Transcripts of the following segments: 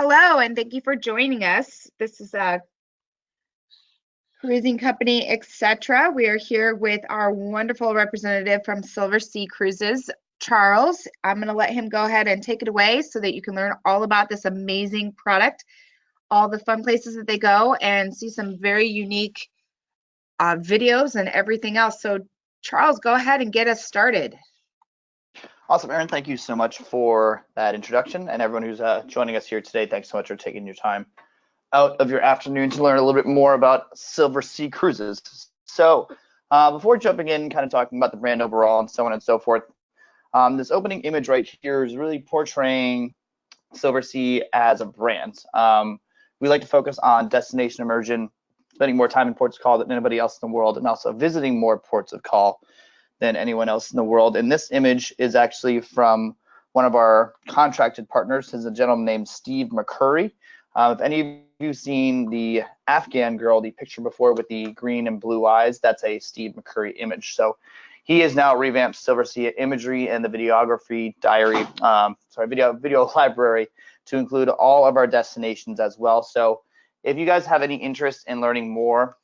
Hello, and thank you for joining us. This is a cruising company, etc. We are here with our wonderful representative from Silversea Cruises, Charles. I'm going to let him go ahead and take it away so that you can learn all about this amazing product, all the fun places that they go, and see some very unique videos and everything else. So, Charles, go ahead and get us started. Awesome, Erin. Thank you so much for that introduction, and everyone who's joining us here today. Thanks so much for taking your time out of your afternoon to learn a little bit more about Silversea Cruises. So before jumping in, kind of talking about the brand overall and so on and so forth, this opening image right here is really portraying Silversea as a brand. We like to focus on destination immersion, spending more time in ports of call than anybody else in the world, and also visiting more ports of call than anyone else in the world. And this image is actually from one of our contracted partners. Is a gentleman named Steve McCurry. If any of you seen the Afghan girl, the picture before with the green and blue eyes, that's a Steve McCurry image. So he has now revamped Silversea imagery and the videography diary, video library to include all of our destinations as well. So if you guys have any interest in learning more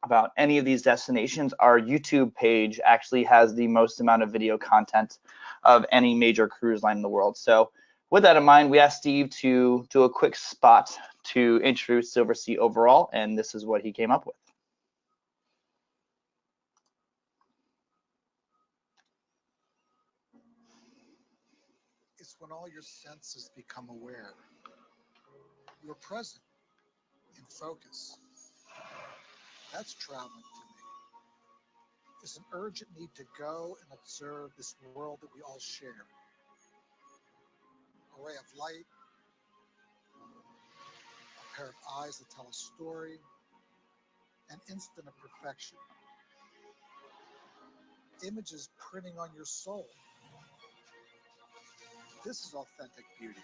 about any of these destinations, our YouTube page actually has the most amount of video content of any major cruise line in the world. So with that in mind, we asked Steve to do a quick spot to introduce Silversea overall, and this is what he came up with. It's when all your senses become aware. You're present, in focus. That's traveling to me. It's an urgent need to go and observe this world that we all share. A ray of light, a pair of eyes that tell a story, an instant of perfection. Images printing on your soul. This is authentic beauty.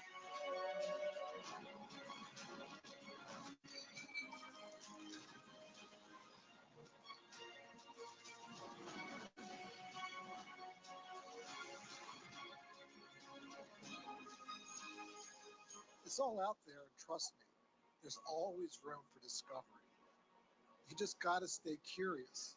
It's all out there, and trust me, there's always room for discovery. You just gotta stay curious.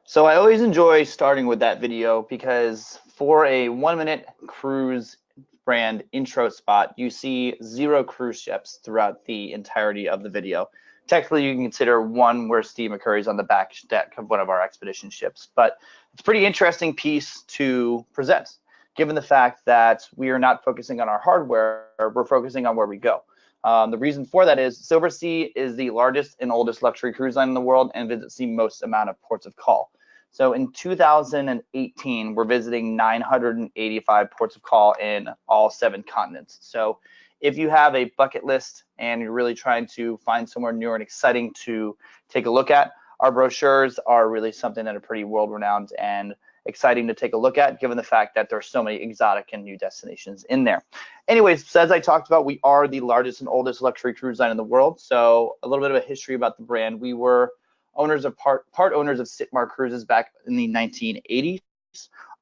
So I always enjoy starting with that video because for a 1-minute cruise brand intro spot, you see 0 cruise ships throughout the entirety of the video. Technically, you can consider one where Steve McCurry's on the back deck of one of our expedition ships, but it's a pretty interesting piece to present, given the fact that we are not focusing on our hardware, we're focusing on where we go. The reason for that is Silversea is the largest and oldest luxury cruise line in the world and visits the most amount of ports of call. So in 2018, we're visiting 985 ports of call in all 7 continents. So if you have a bucket list and you're really trying to find somewhere new and exciting to take a look at, our brochures are really something that are pretty world-renowned and exciting to take a look at, given the fact that there are so many exotic and new destinations in there. Anyways, so as I talked about, we are the largest and oldest luxury cruise line in the world. So a little bit of a history about the brand. We were owners of part owners of Sitmar Cruises back in the 1980s.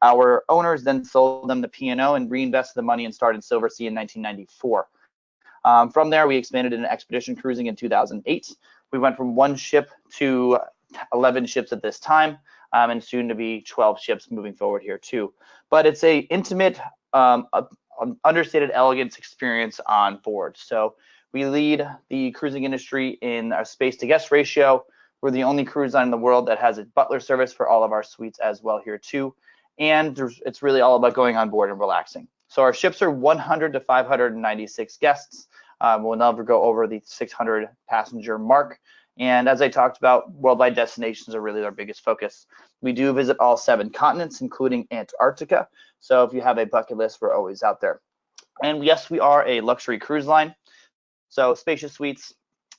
Our owners then sold them to P&O and reinvested the money and started Silversea in 1994. From there, we expanded into expedition cruising in 2008. We went from 1 ship to 11 ships at this time, and soon to be 12 ships moving forward here too. But it's a intimate, understated elegance experience on board. So we lead the cruising industry in our space to guest ratio. We're the only cruise line in the world that has a butler service for all of our suites as well here too. And it's really all about going on board and relaxing. So our ships are 100 to 596 guests. We'll never go over the 600 passenger mark. And as I talked about, worldwide destinations are really our biggest focus. We do visit all 7 continents, including Antarctica. So if you have a bucket list, we're always out there. And yes, we are a luxury cruise line. So spacious suites,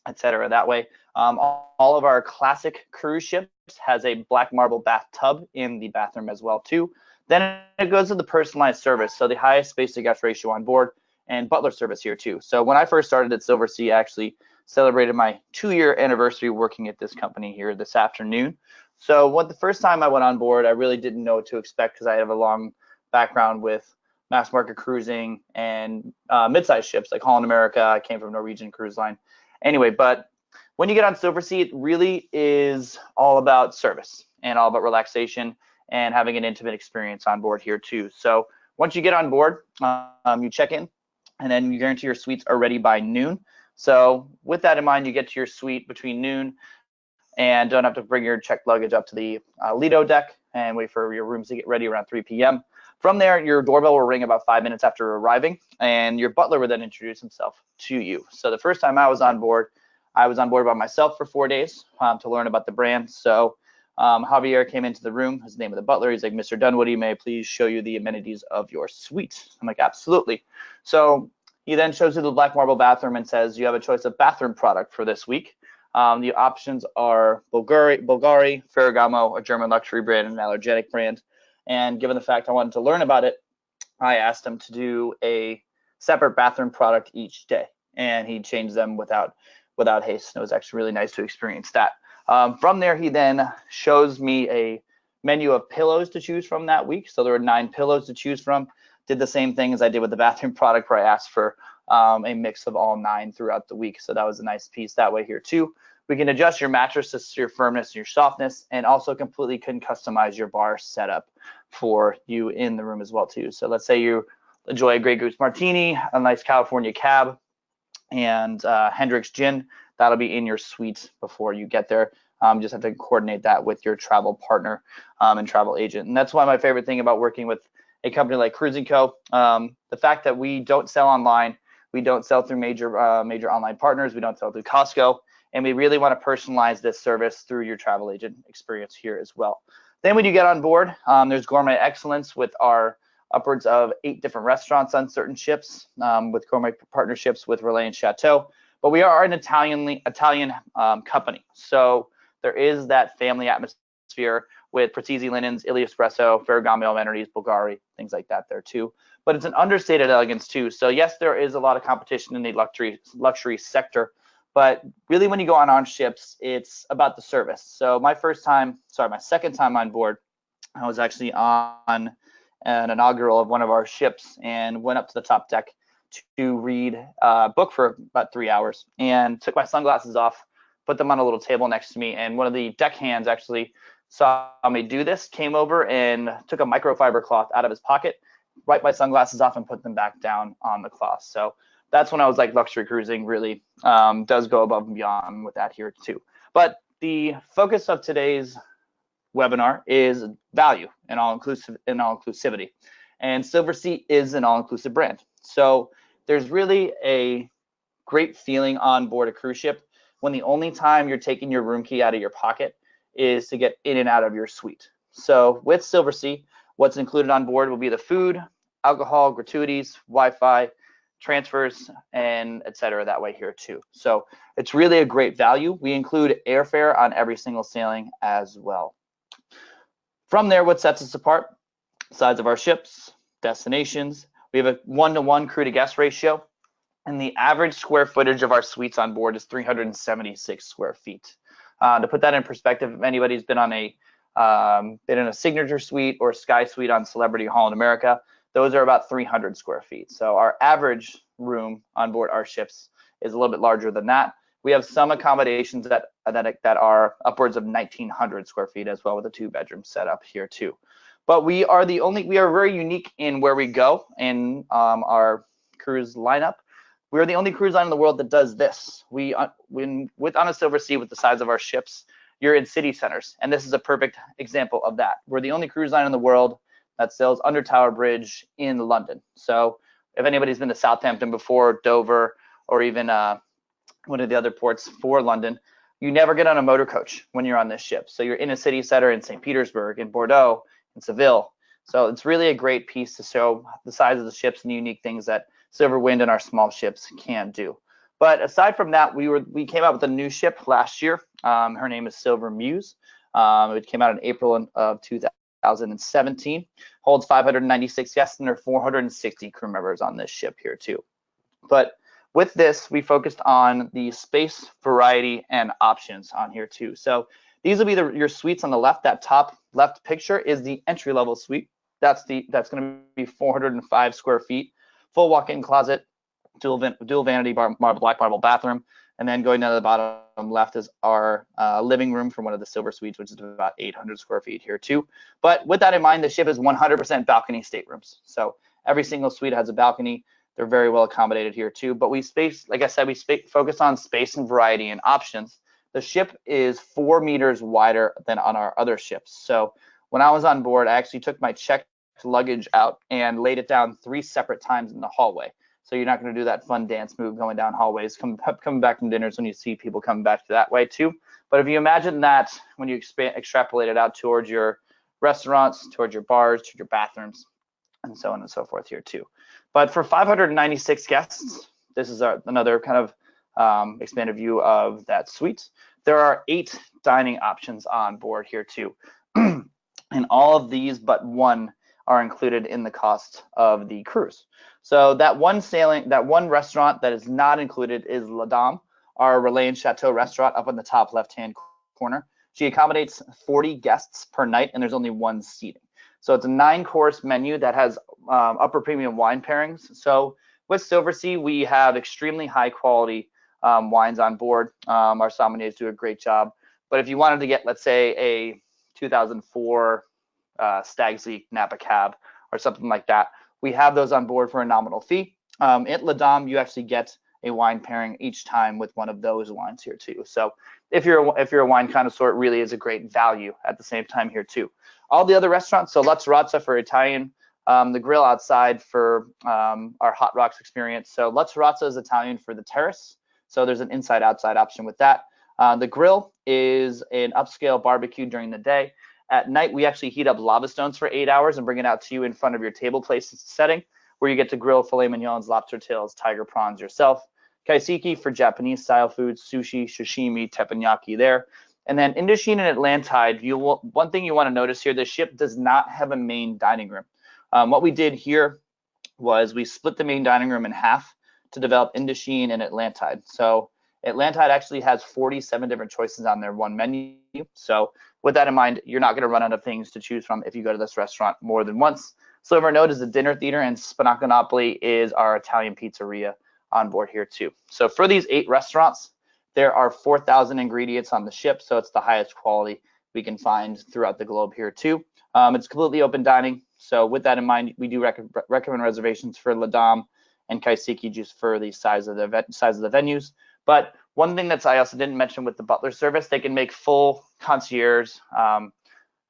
etc. that way. All of our classic cruise ships has a black marble bathtub in the bathroom as well too. Then it goes to the personalized service, so the highest space to guest ratio on board, and butler service here too. So when I first started at Silversea, I actually celebrated my 2-year anniversary working at this company here this afternoon. So the first time I went on board, I really didn't know what to expect because I have a long background with mass market cruising and mid-sized ships like Holland America. I came from Norwegian Cruise Line. Anyway, but when you get on Silversea, it really is all about service and all about relaxation and having an intimate experience on board here too. So once you get on board, you check in, and then you guarantee your suites are ready by noon. So with that in mind, you get to your suite between noon and don't have to bring your checked luggage up to the Lido deck and wait for your rooms to get ready around 3 p.m. From there, your doorbell will ring about 5 minutes after arriving, and your butler will then introduce himself to you. So the first time I was on board by myself for 4 days to learn about the brand. So Javier came into the room, his name of the butler. He's like, Mr. Dunwoody, may I please show you the amenities of your suite? I'm like, absolutely. So he then shows you the black marble bathroom and says, you have a choice of bathroom product for this week. The options are Bulgari, Ferragamo, a German luxury brand, and an allergenic brand. And given the fact I wanted to learn about it, I asked him to do a separate bathroom product each day, and he changed them without haste. And it was actually really nice to experience that. From there, he then shows me a menu of pillows to choose from that week. So there were 9 pillows to choose from. Did the same thing as I did with the bathroom product, where I asked for a mix of all 9 throughout the week. So that was a nice piece that way here too. We can adjust your mattresses to your firmness and your softness, and also completely can customize your bar setup for you in the room as well too. So let's say you enjoy a Grey Goose Martini, a nice California Cab, and Hendrick's Gin. That'll be in your suite before you get there. Just have to coordinate that with your travel partner and travel agent. And that's why my favorite thing about working with a company like Cruising Co. The fact that we don't sell online, we don't sell through major online partners, we don't sell through Costco, and we really want to personalize this service through your travel agent experience here as well. Then when you get on board, there's gourmet excellence with our upwards of 8 different restaurants on certain ships, with gourmet partnerships with Relais and Chateau. But we are an Italian company, so there is that family atmosphere with Prezzi linens, Illy Espresso, Ferragamo amenities, Bulgari, things like that there too. But it's an understated elegance too. So yes, there is a lot of competition in the luxury sector, but really when you go on ships, it's about the service. So my second time on board, I was actually on an inaugural of one of our ships and went up to the top deck to read a book for about 3 hours, and took my sunglasses off, put them on a little table next to me, and one of the deck hands actually saw me do this, came over and took a microfiber cloth out of his pocket, wiped my sunglasses off, and put them back down on the cloth. So that's when I was like, luxury cruising really does go above and beyond with that here too. But the focus of today's webinar is value and all-inclusivity. And Silversea is an all-inclusive brand. So there's really a great feeling on board a cruise ship when the only time you're taking your room key out of your pocket is to get in and out of your suite. So with Silversea, what's included on board will be the food, alcohol, gratuities, Wi-Fi, transfers, and etc. that way here too. So it's really a great value. We include airfare on every single sailing as well. From there, what sets us apart? Size of our ships, destinations. We have a 1-to-1 crew to guest ratio, and the average square footage of our suites on board is 376 square feet. To put that in perspective, if anybody's been on been in a signature suite or sky suite on Celebrity Holland America, those are about 300 square feet. So our average room on board our ships is a little bit larger than that. We have some accommodations that are upwards of 1,900 square feet as well, with a 2-bedroom setup here too. But we are very unique in where we go in our cruise lineup. We're the only cruise line in the world that does this. On a Silversea, with the size of our ships, you're in city centers, and this is a perfect example of that. We're the only cruise line in the world that sails under Tower Bridge in London. So if anybody's been to Southampton before, Dover, or even one of the other ports for London, you never get on a motor coach when you're on this ship. So you're in a city center in St. Petersburg, in Bordeaux, in Seville. So it's really a great piece to show the size of the ships and the unique things that Silver Wind and our small ships can do. But aside from that, we came out with a new ship last year. Her name is Silver MUSE. It came out in April of 2017. Holds 596 guests, and there are 460 crew members on this ship here too. But with this, we focused on the space, variety, and options on here too. So these will be your suites on the left. That top left picture is the entry-level suite. That's going to be 405 square feet, full walk-in closet, dual vanity black marble bathroom, and then going down to the bottom left is our living room from one of the silver suites, which is about 800 square feet here too. But with that in mind, the ship is 100% balcony staterooms. So every single suite has a balcony. They're very well accommodated here too. But like I said, we focus on space and variety and options. The ship is 4 meters wider than on our other ships. So when I was on board, I actually took my checked luggage out and laid it down 3 separate times in the hallway. So you're not going to do that fun dance move going down hallways, coming back from dinners when you see people coming back that way too. But if you imagine that when you extrapolate it out towards your restaurants, towards your bars, towards your bathrooms, and so on and so forth here too. But for 596 guests, this is another kind of expanded view of that suite. There are 8 dining options on board here too. And all of these but one are included in the cost of the cruise. So that one restaurant that is not included is La Dame, our Relais and Chateau restaurant up in the top left-hand corner. She accommodates 40 guests per night, and there's only 1 seating. So it's a 9-course menu that has upper premium wine pairings. So with Silversea, we have extremely high quality wines on board. Our sommeliers do a great job. But if you wanted to get, let's say, a 2004 Stag's Leap Napa Cab or something like that, we have those on board for a nominal fee. At La Dame, you actually get a wine pairing each time with one of those wines here too. So if you're a wine connoisseur, it really is a great value at the same time here too. All the other restaurants, so La Terrazza for Italian, the grill outside for our Hot Rocks experience. So La Terrazza is Italian for the terrace. So there's an inside-outside option with that. The grill is an upscale barbecue during the day. At night, we actually heat up lava stones for 8 hours and bring it out to you in front of your table place setting, where you get to grill filet mignons, lobster tails, tiger prawns yourself. Kaiseki for Japanese style foods, sushi, sashimi, teppanyaki there. And then Indochine and Atlantide, one thing you want to notice here, the ship does not have a main dining room. What we did here was we split the main dining room in half to develop Indochine and Atlantide. So Atlantide actually has 47 different choices on their one menu. So with that in mind, you're not going to run out of things to choose from if you go to this restaurant more than once. Silver Note is the dinner theater, and Spinacco Napoli is our Italian pizzeria on board here too. So for these 8 restaurants, there are 4,000 ingredients on the ship, so it's the highest quality we can find throughout the globe here too. It's completely open dining, so with that in mind, we do recommend reservations for La Dame and Kaiseki just for the size of the venues. But one thing that I also didn't mention with the butler service, they can make full concierge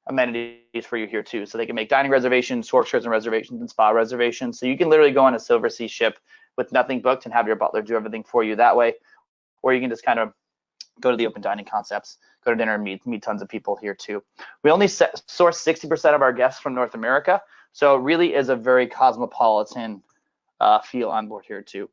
amenities for you here too. So they can make dining reservations, short excursion reservations, and spa reservations. So you can literally go on a Silversea ship with nothing booked and have your butler do everything for you that way. Or you can just kind of go to the open dining concepts, go to dinner and meet tons of people here too. We only source 60% of our guests from North America. So it really is a very cosmopolitan feel on board here too.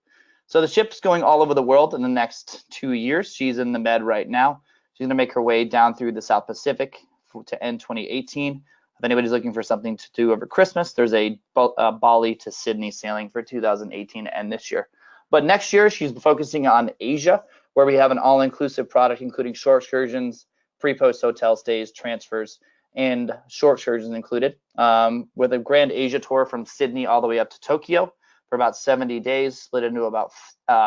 So the ship's going all over the world in the next 2 years. She's in the Med right now. She's going to make her way down through the South Pacific to end 2018. If anybody's looking for something to do over Christmas, there's a Bali to Sydney sailing for 2018 and this year. But next year, she's focusing on Asia, where we have an all-inclusive product, including short excursions, pre-post hotel stays, transfers, and short excursions included, with a grand Asia tour from Sydney all the way up to Tokyo for about 70 days, split into about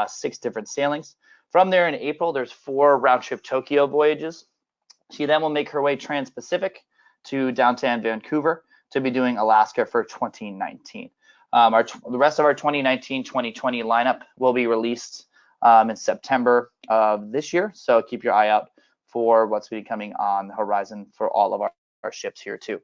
6 different sailings. From there in April, there's 4 round-trip Tokyo voyages. She then will make her way trans-Pacific to downtown Vancouver to be doing Alaska for 2019. The rest of our 2019-2020 lineup will be released in September of this year, so keep your eye out for what's be coming on the horizon for all of our ships here too.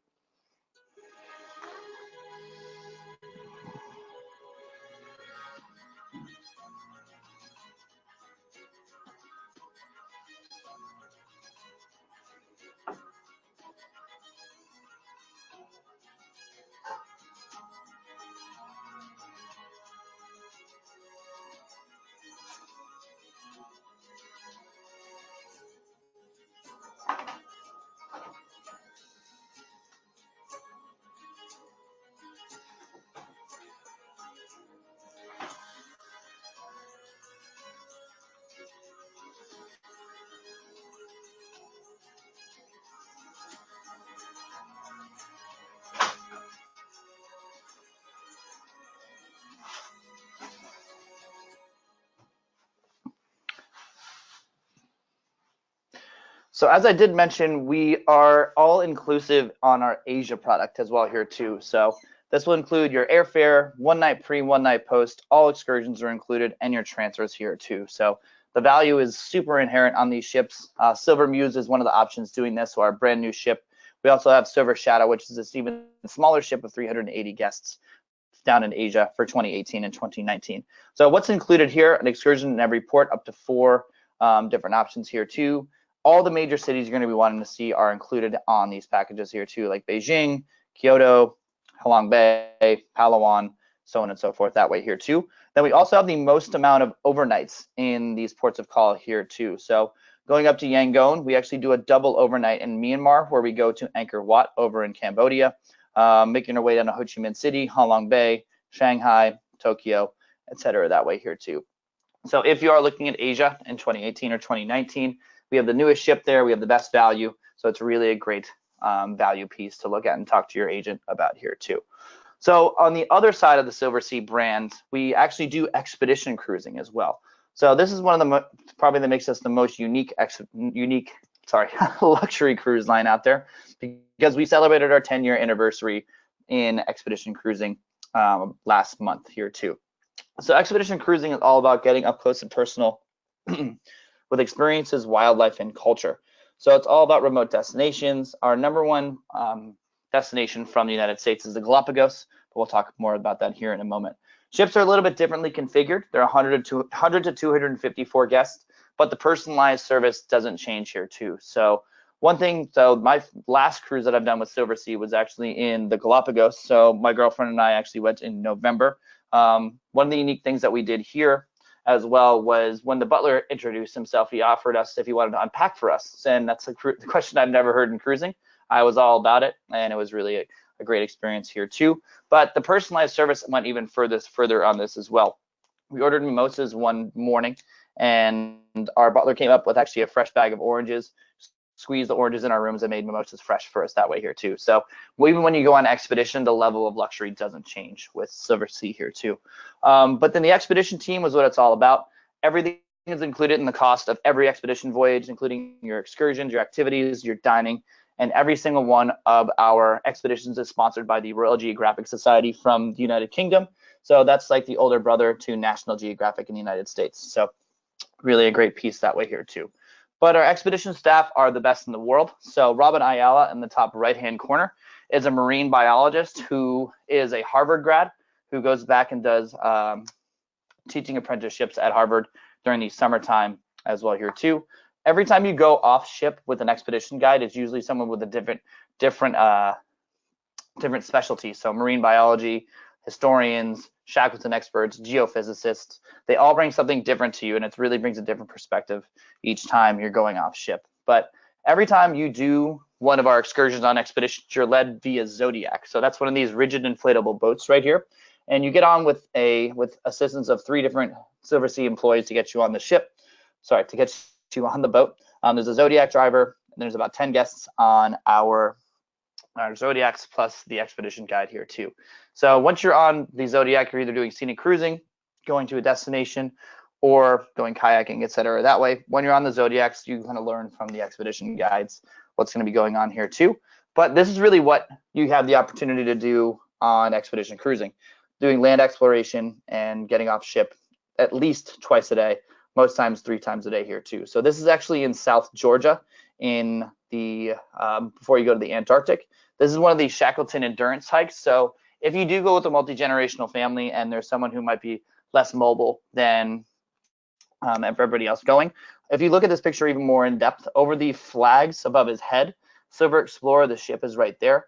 So as I did mention, we are all inclusive on our Asia product as well here too. So this will include your airfare, 1 night pre, 1 night post, all excursions are included, and your transfers here too. So the value is super inherent on these ships. Silver MUSE is one of the options doing this, so our brand new ship. We also have Silver Shadow, which is this even smaller ship of 380 guests down in Asia for 2018 and 2019. So what's included here, an excursion in every port, up to 4 different options here too. All the major cities you're going to be wanting to see are included on these packages here too, like Beijing, Kyoto, Halong Bay, Palawan, so on and so forth that way here too. Then we also have the most amount of overnights in these ports of call here too. So going up to Yangon, we actually do a double overnight in Myanmar, where we go to Angkor Wat over in Cambodia, making our way down to Ho Chi Minh City, Halong Bay, Shanghai, Tokyo, etc. that way here too. So if you are looking at Asia in 2018 or 2019, we have the newest ship there, we have the best value, so it's really a great value piece to look at and talk to your agent about here too. So on the other side of the Silversea brand, we actually do expedition cruising as well. So this is one of the probably that makes us the most unique luxury cruise line out there, because we celebrated our 10-year anniversary in expedition cruising last month here too. So expedition cruising is all about getting up close and personal with experiences, wildlife, and culture. So it's all about remote destinations. Our #1 destination from the United States is the Galapagos, but we'll talk more about that here in a moment. Ships are a little bit differently configured. They're 100 to 254 guests, but the personalized service doesn't change here too. So my last cruise that I've done with Silversea was actually in the Galapagos. So my girlfriend and I actually went in November. One of the unique things that we did here as well was when the butler introduced himself, he offered us if he wanted to unpack for us. And that's a question I've never heard in cruising. I was all about it, and it was really a great experience here too. But the personalized service went even further on this as well. We ordered mimosas one morning, and our butler came up with actually a fresh bag of oranges, squeezed the oranges in our rooms, and made mimosas fresh for us that way here too. So even when you go on expedition, the level of luxury doesn't change with Silversea here too. But then the expedition team was what it's all about. Everything is included in the cost of every expedition voyage, including your excursions, your activities, your dining, and every single one of our expeditions is sponsored by the Royal Geographic Society from the United Kingdom. So that's like the older brother to National Geographic in the United States. So really a great piece that way here too. But our expedition staff are the best in the world. So Robin Ayala in the top right-hand corner is a marine biologist who is a Harvard grad who goes back and does teaching apprenticeships at Harvard during the summertime as well here too. Every time you go off ship with an expedition guide, it's usually someone with a different specialty. So marine biology, historians, Shackleton experts, geophysicists, they all bring something different to you, and it really brings a different perspective each time you're going off ship. But every time you do one of our excursions on expeditions, you're led via Zodiac. So that's one of these rigid inflatable boats right here. And you get on with assistance of 3 different Silversea employees to get you on the ship. Sorry, to get you on the boat. There's a Zodiac driver, and there's about 10 guests on our Zodiacs plus the expedition guide here too. So once you're on the Zodiac, you're either doing scenic cruising, going to a destination, or going kayaking, etc. That way, when you're on the Zodiacs, you kind of learn from the expedition guides what's going to be going on here too. But this is really what you have the opportunity to do on expedition cruising, doing land exploration and getting off ship at least twice a day, most times 3 times a day here too. So this is actually in South Georgia in the before you go to the Antarctic. This is one of the Shackleton endurance hikes. So if you do go with a multi-generational family and there's someone who might be less mobile than everybody else going, if you look at this picture even more in depth, over the flags above his head, Silver Explorer, the ship is right there.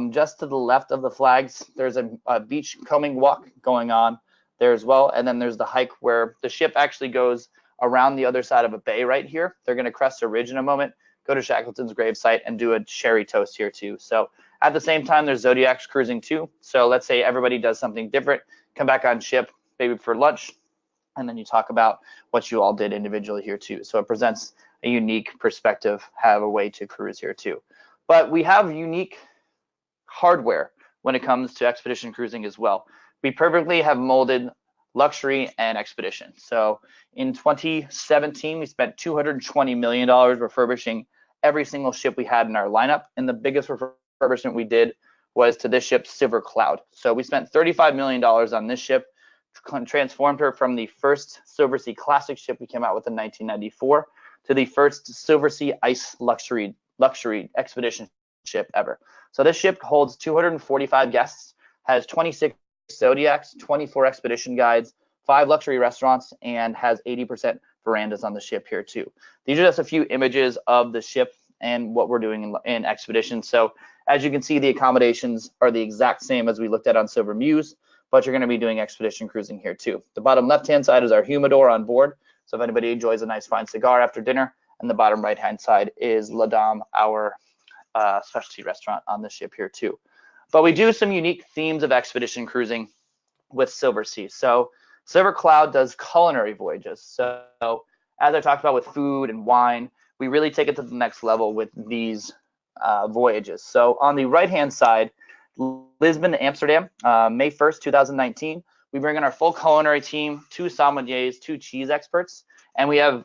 Just to the left of the flags, there's a beach combing walk going on there as well. And then there's the hike where the ship actually goes around the other side of a bay right here. They're going to crest a ridge in a moment, go to Shackleton's gravesite, and do a sherry toast here too. So at the same time, there's Zodiacs cruising too. So let's say everybody does something different, come back on ship, maybe for lunch, and then you talk about what you all did individually here too. So it presents a unique perspective, have a way to cruise here too. But we have unique hardware when it comes to expedition cruising as well. We perfectly have molded luxury and expedition. So in 2017, we spent $220 million refurbishing every single ship we had in our lineup, and the biggest refurbishment we did was to this ship, Silver Cloud. So we spent $35 million on this ship, transformed her from the first Silversea Classic ship we came out with in 1994 to the first Silversea Ice luxury expedition ship ever. So this ship holds 245 guests, has 26 Zodiacs, 24 expedition guides, 5 luxury restaurants, and has 80% verandas on the ship here too. These are just a few images of the ship and what we're doing in expedition. So as you can see, the accommodations are the exact same as we looked at on Silver MUSE, but you're going to be doing expedition cruising here too. The bottom left-hand side is our humidor on board. So if anybody enjoys a nice fine cigar after dinner, and the bottom right-hand side is La Dame, our specialty restaurant on the ship here too. But we do some unique themes of expedition cruising with Silversea. So Silver Cloud does culinary voyages. So as I talked about with food and wine, we really take it to the next level with these voyages. So on the right-hand side, Lisbon to Amsterdam, May 1st, 2019, we bring in our full culinary team, 2 sommeliers, 2 cheese experts, and we have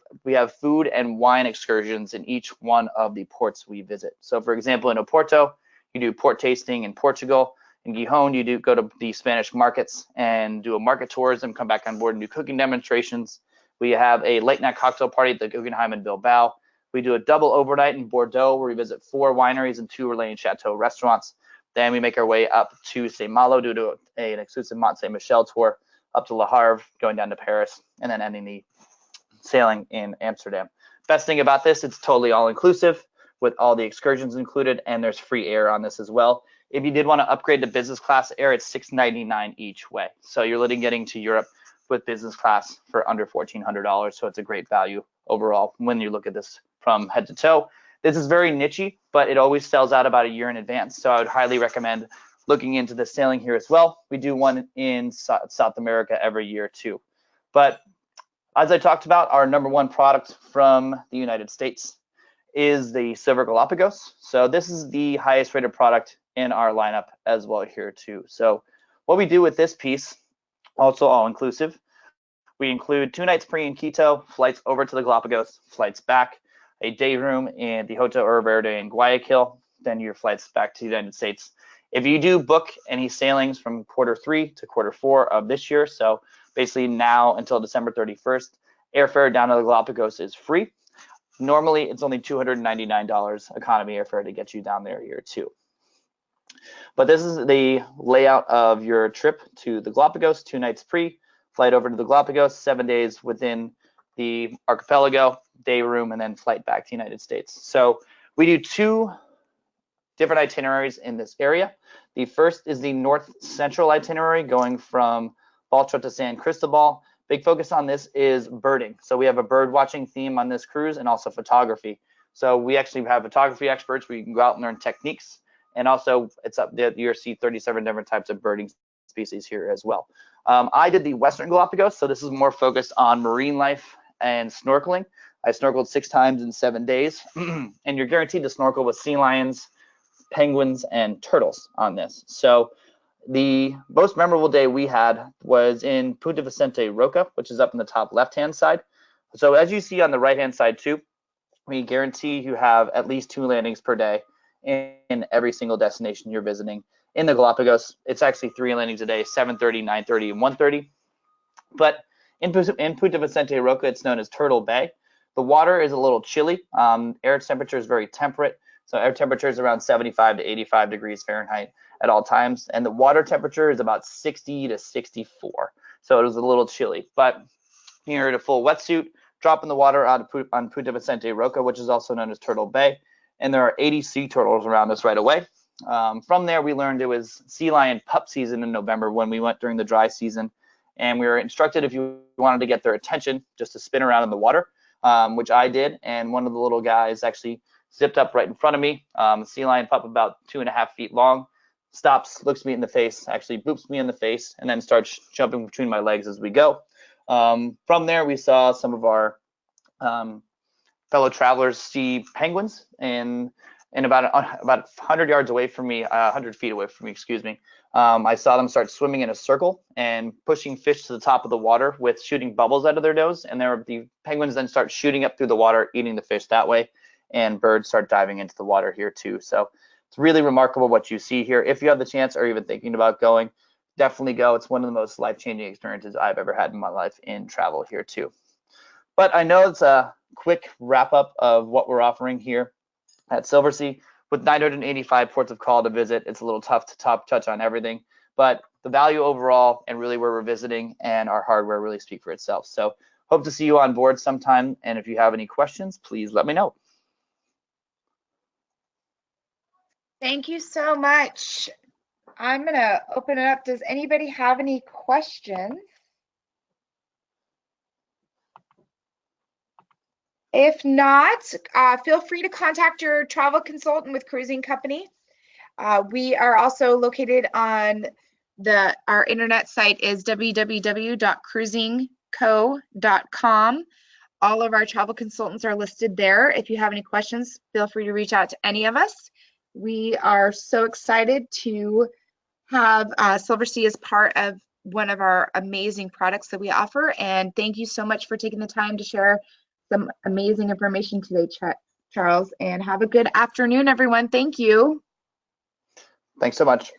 food and wine excursions in each one of the ports we visit. So for example, in Oporto, you do port tasting in Portugal. In Gijón, you go to the Spanish markets and do a market tourism, come back on board and do cooking demonstrations. We have a late night cocktail party at the Guggenheim in Bilbao. We do a double overnight in Bordeaux where we visit 4 wineries and 2 Relais Chateau restaurants. Then we make our way up to St. Malo due to an exclusive Mont Saint Michel tour, up to Le Havre, going down to Paris, and then ending the sailing in Amsterdam. Best thing about this, it's totally all inclusive with all the excursions included, and there's free air on this as well. If you did want to upgrade to business class air, it's $699 each way. So you're literally getting to Europe with business class for under $1,400. So it's a great value overall when you look at this from head to toe. This is very nichey, but it always sells out about a year in advance. So I would highly recommend looking into the sailing here as well. We do one in South America every year too. But as I talked about, our #1 product from the United States is the Silver Galapagos. So this is the highest rated product in our lineup as well here too. So what we do with this piece, also all inclusive, we include 2 nights pre in Quito, flights over to the Galapagos, flights back, a day room in the Hotel Urberde in Guayaquil, then your flights back to the United States. If you do book any sailings from Q3 to Q4 of this year, so basically now until December 31st, airfare down to the Galapagos is free. Normally, it's only $299 economy airfare to get you down there here too. But this is the layout of your trip to the Galapagos, 2 nights pre, flight over to the Galapagos, 7 days within the archipelago, day room, and then flight back to the United States. So we do 2 different itineraries in this area. The first is the north central itinerary going from Baltra to San Cristobal. Big focus on this is birding. So we have a bird watching theme on this cruise and also photography. So we actually have photography experts where you can go out and learn techniques. And also it's up there, you see 37 different types of birding species here as well. I did the Western Galapagos, so this is more focused on marine life and snorkeling. I snorkeled 6 times in 7 days, and you're guaranteed to snorkel with sea lions, penguins, and turtles on this. So the most memorable day we had was in Punta Vicente Roca, which is up in the top left-hand side. So as you see on the right-hand side too, we guarantee you have at least 2 landings per day in every single destination you're visiting. In the Galapagos, it's actually 3 landings a day, 7:30, 9:30, and 1:30. But in Punta Vicente Roca, it's known as Turtle Bay. The water is a little chilly. Air temperature is very temperate. So air temperature is around 75 to 85 degrees Fahrenheit at all times. And the water temperature is about 60 to 64. So it was a little chilly. But you're in a full wetsuit, drop in the water on Punta Vicente Roca, which is also known as Turtle Bay. And there are 80 sea turtles around us right away. From there, we learned it was sea lion pup season in November when we went during the dry season. And we were instructed if you wanted to get their attention just to spin around in the water, which I did. And one of the little guys actually zipped up right in front of me. Sea lion pup about 2.5 feet long, stops, looks me in the face, actually boops me in the face, and then starts jumping between my legs as we go. From there, we saw some of our fellow travelers see penguins, and about 100 yards away from me, 100 feet away from me, excuse me, I saw them start swimming in a circle and pushing fish to the top of the water with shooting bubbles out of their nose. And the penguins then start shooting up through the water, eating the fish that way. and birds start diving into the water here too. So it's really remarkable what you see here. If you have the chance or even thinking about going, definitely go. It's one of the most life-changing experiences I've ever had in my life in travel here too. But I know it's a quick wrap up of what we're offering here at Silversea. With 985 ports of call to visit, it's a little tough to touch on everything, but the value overall and really where we're visiting and our hardware really speak for itself. So hope to see you on board sometime, and if you have any questions, please let me know. Thank you so much. I'm going to open it up. Does anybody have any questions? If not, feel free to contact your travel consultant with cruising company. We are also located on our internet site is www.cruisingco.com. All of our travel consultants are listed there. If you have any questions, feel free to reach out to any of us. We are so excited to have Silversea as part of one of our amazing products that we offer. And thank you so much for taking the time to share some amazing information today, Charles. And have a good afternoon, everyone. Thank you. Thanks so much.